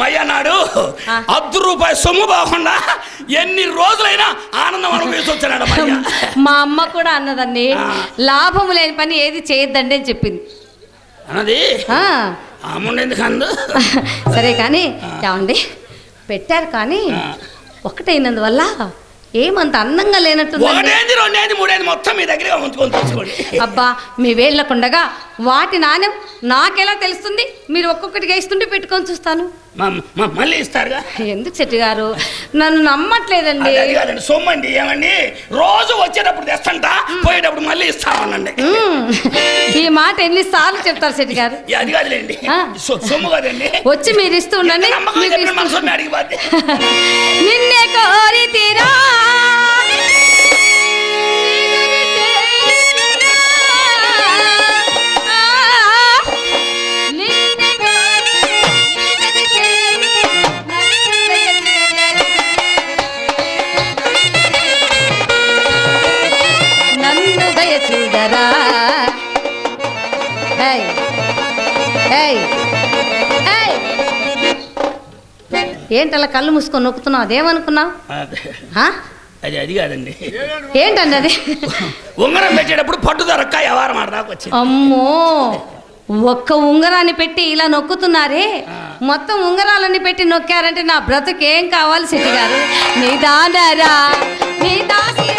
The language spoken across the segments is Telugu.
మయ్యన్నాడు ₹10 సొమ్ము బాగుండా ఎన్ని రోజులైనా ఆనందం అనుభవించి వచ్చాడు. మా అమ్మ కూడా అన్నదండి, లాభం లేని పని ఏది చేయొద్దండి అని చెప్పింది అన్నది. ఎందుకు అందు సరే కానీ ఏమండి పెట్టారు, కానీ ఒకటైనందువల్ల ఏమంత అందంగా లేనట్టుంది. మొత్తం మీ దగ్గర ఉంచుకొని తీసుకోండి. అబ్బా మీ వేళ్ళకుండగా వాటి నాణ్యం నాకెలా తెలుస్తుంది? మీరు ఒక్కొక్కటిగా ఇస్తుంటే పెట్టుకొని చూస్తాను. మళ్ళీ ఇస్తారుగా. ఎందుకు శెట్టి గారు నన్ను నమ్మట్లేదండి? సొమ్మండి ఏమండి, రోజు వచ్చేటప్పుడు తెస్తంట, పోయేటప్పుడు మళ్ళీ ఇస్తామనండి. ఈ మాట ఎన్నిసార్లు చెప్తారు శెట్టి గారు? అది కాదులేండి, సొమ్ము కాదండి. వచ్చి మీరు ఇస్తూ ఉండండి. అడిగిపోతే నిన్నే కోరి తీరా చూడరా. ఏంటలా కళ్ళు మూసుకొని నొక్కుతున్నావు? అదేమనుకున్నావు? అది కాదండి. ఏంటండి అది? ఉంగరం పెట్టేటప్పుడు పట్టుదరక్క వ్యవహారం ఆడదాకొచ్చింది. అమ్మో, ఒక్క ఉంగరాన్ని పెట్టి ఇలా నొక్కుతున్నారే, మొత్తం ఉంగరాలన్నీ పెట్టి నొక్కారంటే నా బ్రతుకు ఏం కావాలి శెట్టి గారు? నీ దానరా నీ దాసి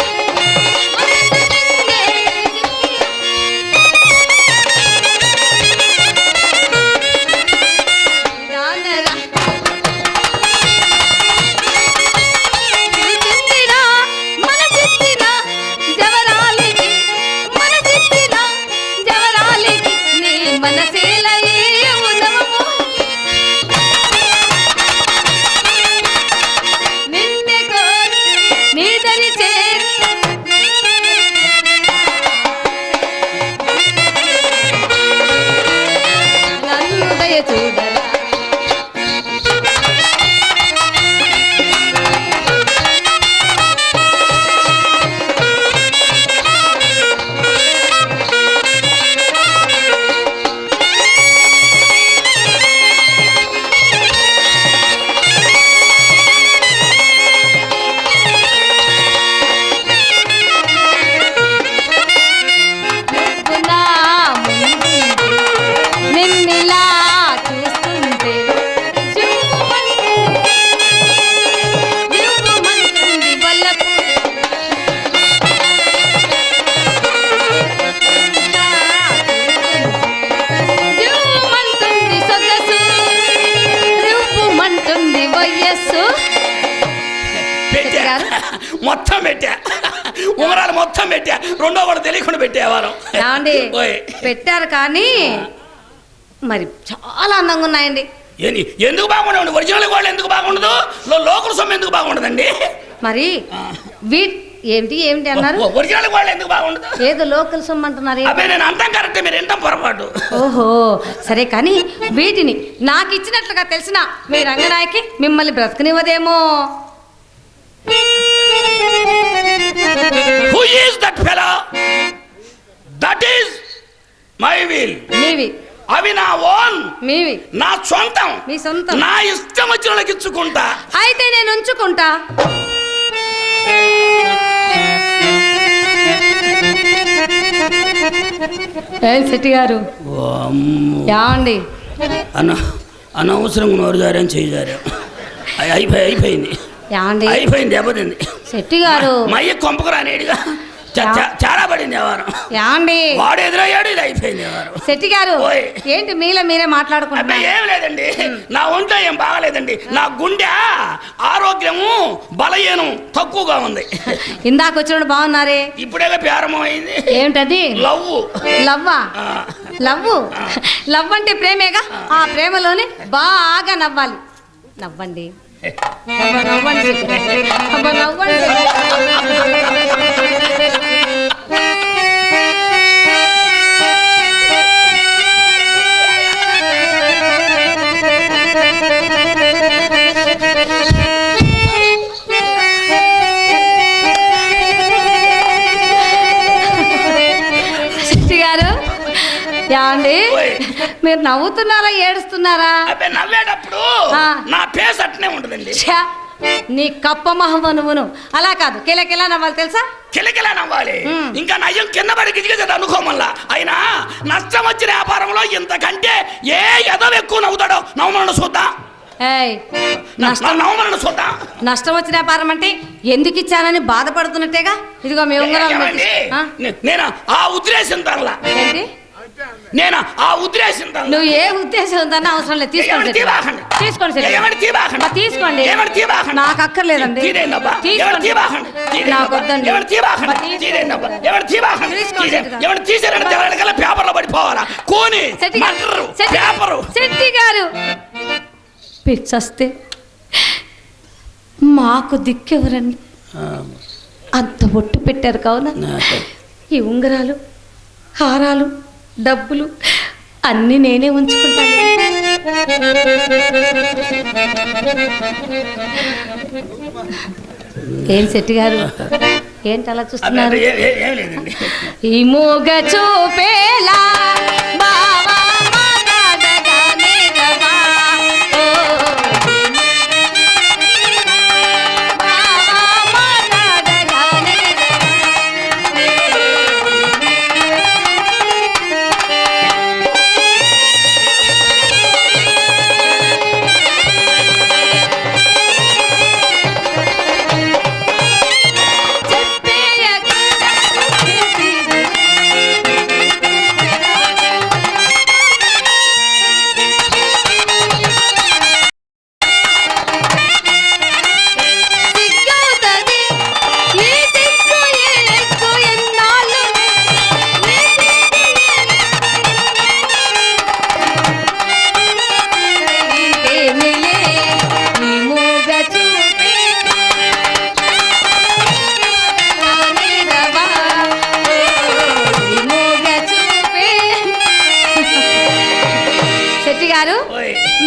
మొత్తం పెట్టా, ఉంగరాలు మొత్తం పెట్టా, రెండో వాడు తెలియకుండా పెట్టేవారు. పెట్టారు కానీ మరి చాలా అందంగా ఉన్నాయండి. ఎందుకు బాగుండదు? ఒరిజినల్ గోల్డ్ ఎందుకు బాగుండదు? లోకల్ సొమ్ము ఎందుకు బాగుండదండి? మరి ఏమిటి ఏమిటి అన్నారు? ఒరిజినల్ గోల్డ్ ఎందుకు బాగుండదు? ఏదో లోకల్ సొమ్ము అంటున్నారు. అదే నేను అంటాం కరెక్ట్, మీరు ఎంత పొరపాటు. ఓహో సరే కానీ వీటిని నాకు ఇచ్చినట్లుగా తెలిసిన మీ రంగనాయకి మిమ్మల్ని బ్రతకనివ్వదేమో. అంగిల్ మీవి. అవి నా ఓన్, మీవి, నా సొంతం, మీ సొంతం. నా ఇష్టం వచ్చిన వాళ్ళకి ఇచ్చుకుంటా. అయితే నేను ఉంచుకుంటా. ఏం శెట్టి గారు ఏమండి అనవసరం నోరు జారేం చేయజారా అయిపోయింది ఏమండి అయిపోయింది దెబ్బతింది శెట్టి గారు. మయ్య కొంపకు రానేడిగా చాలా పడింది ఎవరు ఏమండి వాడు ఎదురయ్యాడు, ఇది అయిపోయింది ఎవరు. శెట్టి గారు ఓయ్. ఏంటి మీలో మీరే మాట్లాడుకుంటున్నారు? ఏం లేదండి, నా ఒంట్లో ఏం బాగలేదండి. నా గుండె ఆరోగ్యము బలహీనం తక్కువగా ఉంది. ఇందాక వచ్చినప్పుడు బాగున్నారే, ఇప్పుడే ప్రారంభమైంది. ఏమిటది? లవ్వు. లవ్వా? లవ్వు లవ్ అంటే ప్రేమేగా. ఆ ప్రేమలోనే బాగా నవ్వాలి. నవ్వండి, నవ్వండి, నవ్వండి. శెట్టి గారు ఏమండి మీరు నవ్వుతున్నారా ఏడుస్తున్నారా? అబ్బే నవ్వేటప్పుడు నా ఫేస్ అట్నే ఉంటదండి. నీ కప్ప మహమ్మనువును అలా కాదు, కిలకిలా నవ్వాలి తెలుసా? కిలకిలా నవ్వాలి. ఇంకా నయ్యం కింద పడి గిజిగిజది అనుకోమల్లా. అయినా నష్టం వచ్చిన వ్యాపారంలో ఇంతకంటే ఏ ఎదవ ఎక్కువ నవ్వుతాడో నవ్వమని చూద్దాం. నవ్వమని చూద్దాం. నష్టం వచ్చిన వ్యాపారం అంటే ఎందుకు ఇచ్చానని బాధపడుతున్నట్టేగా. ఇదిగో మీ ఉంగరాలు. నేను ఆ ఉద్దేశం తరలా. ఏంటి? నేను ఆ ఉద్దేశం నువ్వు ఏ ఉద్దేశం ఉందన్న అవసరం లేదు. తీసుకోండి తీసుకోండి తీసుకోండి. నాకు అక్కర్లేదండి. నాకు వద్దండి. పేపర్లో పడిపోవాలా కోని శెట్టి గారు పిచ్చొస్తే మాకు దిక్కెవరండి? అంత బొట్టు పెట్టారు కావున ఈ ఉంగరాలు హారాలు డబ్బులు అన్నీ నేనే ఉంచుకుంటాను. ఏం శెట్టి గారు ఏంటి అలా చూస్తున్నారు? ఈ మూగ చూపేలా బావా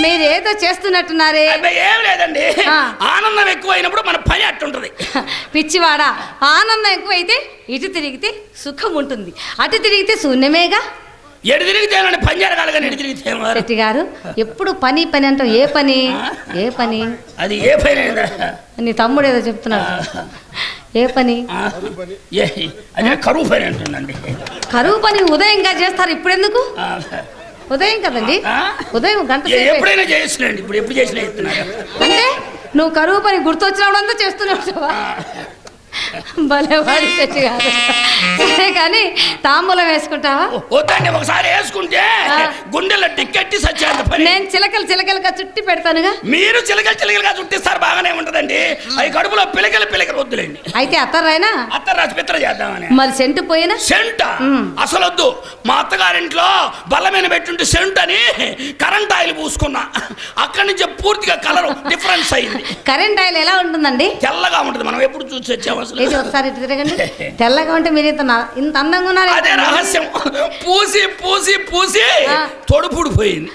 మీరేదో చేస్తున్నట్టున్నారే. ఏం లేదండి, ఆనందం ఎక్కువైనప్పుడు మన పని అట్టుంటది. పిచ్చివాడా, ఆనందం ఎక్కువైతే ఇటు తిరిగితే సుఖం ఉంటుంది, అటు తిరిగితే శూన్యమేగా. ఎటు తిరిగితే పని జరగాలి కానీ ఎటు తిరిగితే. శెట్టి గారు ఎప్పుడు పని పని అంటావు. ఏ పని? ఏ పని? అది ఏ పని? నీ తమ్ముడు ఏదో చెప్తున్నాడు. ఏ పని? అదే కరువు పని అంటుందండి. కరువు పని ఉదయంగా చేస్తారు, ఇప్పుడెందుకు? ఉదయం కదండి, ఉదయం గంట ఎప్పుడైనా చేస్తున్నాండి. ఇప్పుడు ఎప్పుడు చేసినా చెప్తున్నారు అంటే నువ్వు కరువు పని గుర్తొచ్చినప్పుడంతా చేస్తున్నావు. భలేవాడి శెట్టి గారు. సరే కానీ తాంబూలం వేసుకుంటావా? వద్దండి, ఒకసారి వేసుకుంటే గుండెల్లో టిక్కెట్టి సచ్చేంత పని. నేను చిలకలుగా చుట్టి పెడతానుగా. మీరు చిలకలుగా చుట్టిస్తారు, బాగానే ఉంటదండి. అవి కడుపులో పిలకలు వద్దులేండి. అయితే అత్తర్రాయినా? అత్తర్ రాసి పిత్ర చేద్దామని. మరి సెంటు పోయినా? సెంట అసలు వద్దు. మా అత్తగారింట్లో బల్ల మీద పెట్టుంటే సెంట్ అని కరెంట్ ఆయిల్ పూసుకున్నా. అక్కడి నుంచి పూర్తిగా కలర్ డిఫరెన్స్ అయింది. కరెంట్ ఆయిల్ ఎలా ఉంటుందండి? తెల్లగా ఉంటుంది. మనం ఎప్పుడు చూసి వచ్చాము. ఒకసారి తిరగండి. తెల్లగా ఉంటే మీరు ఇంత అందంగా ఉన్నారు. అదే రహస్యం. పూసి పూసి పూసి తొడుపుడు పోయింది.